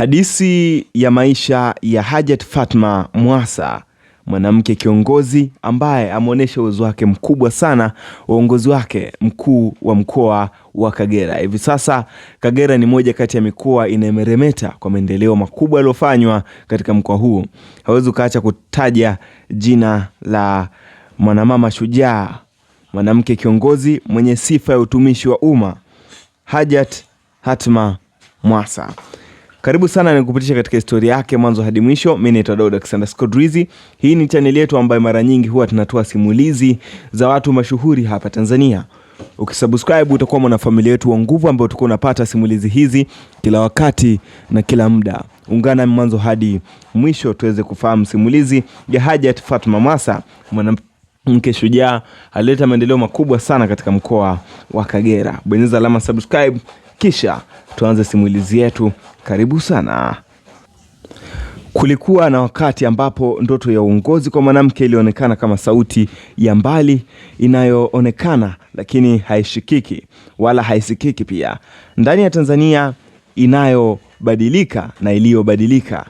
Hadithi ya maisha ya Hajat Fatma Mwasa, mwanamke kiongozi ambaye ameonyesha uwezo wake mkubwa sana uongozi wake mkuu wa mkoa wa Kagera. Hivi sasa Kagera ni moja kati ya mikoa inayomeremeta kwa maendeleo makubwa yaliyofanywa katika mkoa huu. Hawezi ukaacha kutaja jina la mwanamama shujaa, mwanamke kiongozi mwenye sifa ya utumishi wa umma, Hajat Fatma Mwasa. Karibu sana nikupitisha katika historia yake mwanzo hadi mwisho. Mimi naitwa Daud Alexander Skodrizi. Hii ni channel yetu ambayo mara nyingi huwa tunatoa simulizi za watu mashuhuri hapa Tanzania. Ukisubscribe utakuwa mwanafamilia yetu wa nguvu ambao utakuwa unapata simulizi hizi kila wakati na kila muda. Ungana mwanzo hadi mwisho tuweze kufahamu simulizi ya Hajat Fatma Mwasa, mwanamke shujaa alileta maendeleo makubwa sana katika mkoa wa Kagera. Bonyeza alama subscribe kisha tuanze simulizi yetu. Karibu sana. Kulikuwa na wakati ambapo ndoto ya uongozi kwa mwanamke ilionekana kama sauti ya mbali inayoonekana lakini haishikiki wala haisikiki pia. Ndani ya Tanzania inayobadilika na iliyobadilika,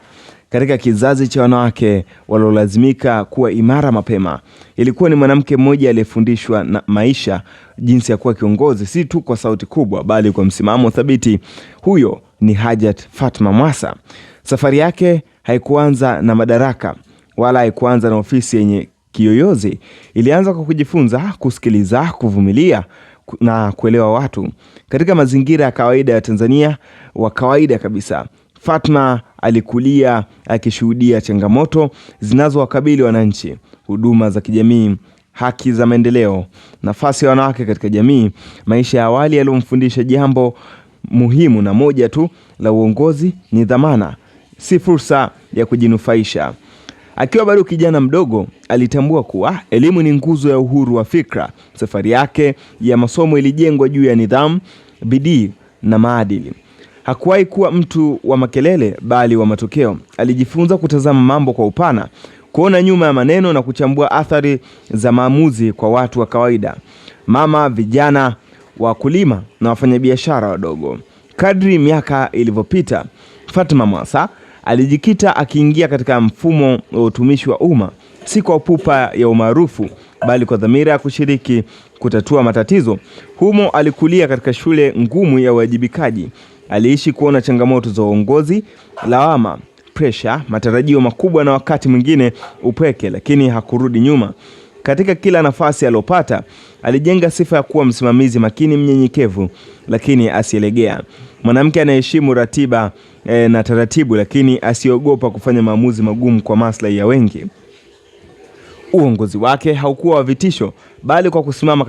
katika kizazi cha wanawake walolazimika kuwa imara mapema, ilikuwa ni mwanamke mmoja aliyefundishwa na maisha jinsi ya kuwa kiongozi, si tu kwa sauti kubwa bali kwa msimamo thabiti. Huyo ni Hajat Fatma Mwasa. Safari yake haikuanza na madaraka wala haikuanza na ofisi yenye kiyoyozi. Ilianza kwa kujifunza, kusikiliza, kuvumilia na kuelewa watu. Katika mazingira ya kawaida ya Tanzania, wa kawaida kabisa, Fatma alikulia akishuhudia changamoto zinazowakabili wananchi: huduma za kijamii, haki za maendeleo, nafasi ya wanawake katika jamii. Maisha ya awali yaliyomfundisha jambo muhimu na moja tu la uongozi ni dhamana, si fursa ya kujinufaisha. Akiwa bado kijana mdogo, alitambua kuwa elimu ni nguzo ya uhuru wa fikra. Safari yake ya masomo ilijengwa juu ya nidhamu, bidii na maadili. Hakuwahi kuwa mtu wa makelele bali wa matokeo. Alijifunza kutazama mambo kwa upana, kuona nyuma ya maneno na kuchambua athari za maamuzi kwa watu wa kawaida: mama, vijana, wakulima na wafanyabiashara wadogo. Kadri miaka ilivyopita, Fatma Mwasa alijikita akiingia katika mfumo wa utumishi wa umma, si kwa pupa ya umaarufu bali kwa dhamira ya kushiriki kutatua matatizo. Humo alikulia katika shule ngumu ya uwajibikaji. Aliishi kuona changamoto za uongozi, lawama, pressure, matarajio makubwa na wakati mwingine upweke, lakini hakurudi nyuma. Katika kila nafasi aliyopata, alijenga sifa ya kuwa msimamizi makini, mnyenyekevu lakini asiyelegea. Mwanamke anayeheshimu ratiba na taratibu lakini asiogopa kufanya maamuzi magumu kwa maslahi ya wengi. Uongozi wake haukuwa wa vitisho bali kwa kusimama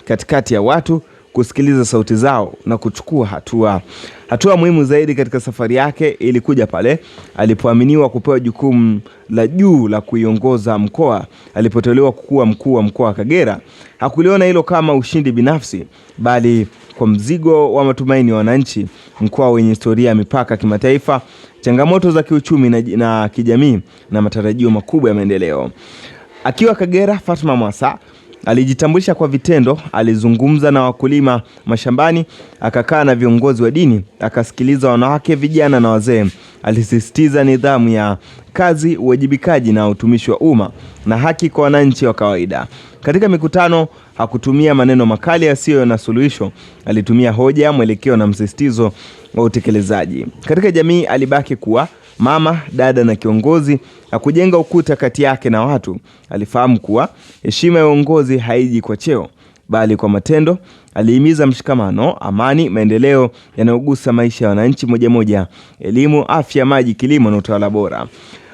katikati ya watu, kusikiliza sauti zao na kuchukua hatua. Hatua muhimu zaidi katika safari yake ilikuja pale alipoaminiwa kupewa jukumu la juu la kuiongoza mkoa. Alipotolewa kuwa mkuu wa mkoa wa Kagera, hakuliona hilo kama ushindi binafsi bali kwa mzigo wa matumaini ya wananchi. Mkoa wenye historia ya mipaka kimataifa, changamoto za kiuchumi na kijamii na matarajio makubwa ya maendeleo. Akiwa Kagera, Fatma Mwasa alijitambulisha kwa vitendo. Alizungumza na wakulima mashambani, akakaa na viongozi wa dini, akasikiliza wanawake, vijana na wazee. Alisisitiza nidhamu ya kazi, uwajibikaji na utumishi wa umma na haki kwa wananchi wa kawaida. Katika mikutano hakutumia maneno makali yasiyo na suluhisho. Alitumia hoja, mwelekeo na msisitizo wa utekelezaji. Katika jamii alibaki kuwa mama, dada na kiongozi. Hakujenga ukuta kati yake na watu. Alifahamu kuwa heshima ya uongozi haiji kwa cheo bali kwa matendo. Alihimiza mshikamano, amani, maendeleo yanayogusa maisha ya wananchi moja moja: elimu, afya, maji, kilimo na utawala bora.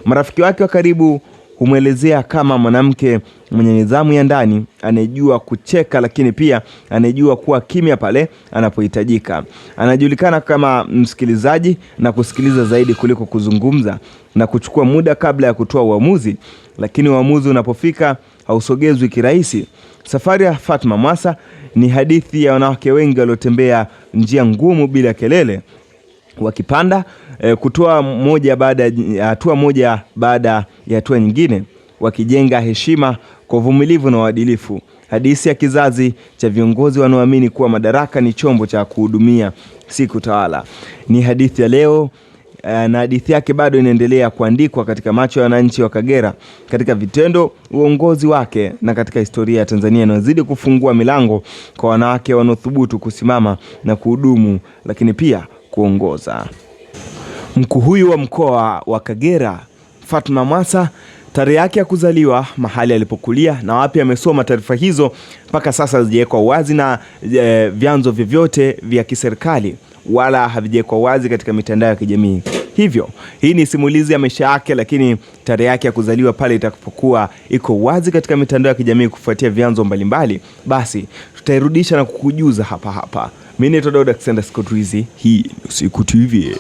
Marafiki wake wa karibu humwelezea kama mwanamke mwenye nidhamu ya ndani, anejua kucheka lakini pia anejua kuwa kimya pale anapohitajika. Anajulikana kama msikilizaji na kusikiliza zaidi kuliko kuzungumza, na kuchukua muda kabla ya kutoa uamuzi, lakini uamuzi unapofika hausogezwi kirahisi. Safari ya Fatma Mwasa ni hadithi ya wanawake wengi waliotembea njia ngumu bila kelele, wakipanda kutoa hatua moja baada ya hatua nyingine, wakijenga heshima kwa uvumilivu na uadilifu. Hadithi ya kizazi cha viongozi wanaoamini kuwa madaraka ni chombo cha kuhudumia, si kutawala. Ni hadithi ya leo na hadithi yake bado inaendelea kuandikwa katika macho ya wananchi wa Kagera, katika vitendo, uongozi wake na katika historia ya Tanzania inazidi kufungua milango kwa wanawake wanaothubutu kusimama na kuhudumu, lakini pia kuongoza. Mkuu huyu wa mkoa wa Kagera, Fatma Mwasa, tarehe yake ya kuzaliwa, mahali alipokulia na wapi amesoma, taarifa hizo mpaka sasa hazijawekwa wazi na vyanzo vyovyote vya kiserikali wala havijawekwa wazi katika mitandao ya kijamii. Hivyo hii ni simulizi ya maisha yake, lakini tarehe yake ya kuzaliwa pale itakapokuwa iko wazi katika mitandao ya kijamii kufuatia vyanzo mbalimbali, basi tutairudisha na kukujuza hapa hapa. Mimi ni Dr. Alexander Scott Rizzi, hii ni Usiku TV.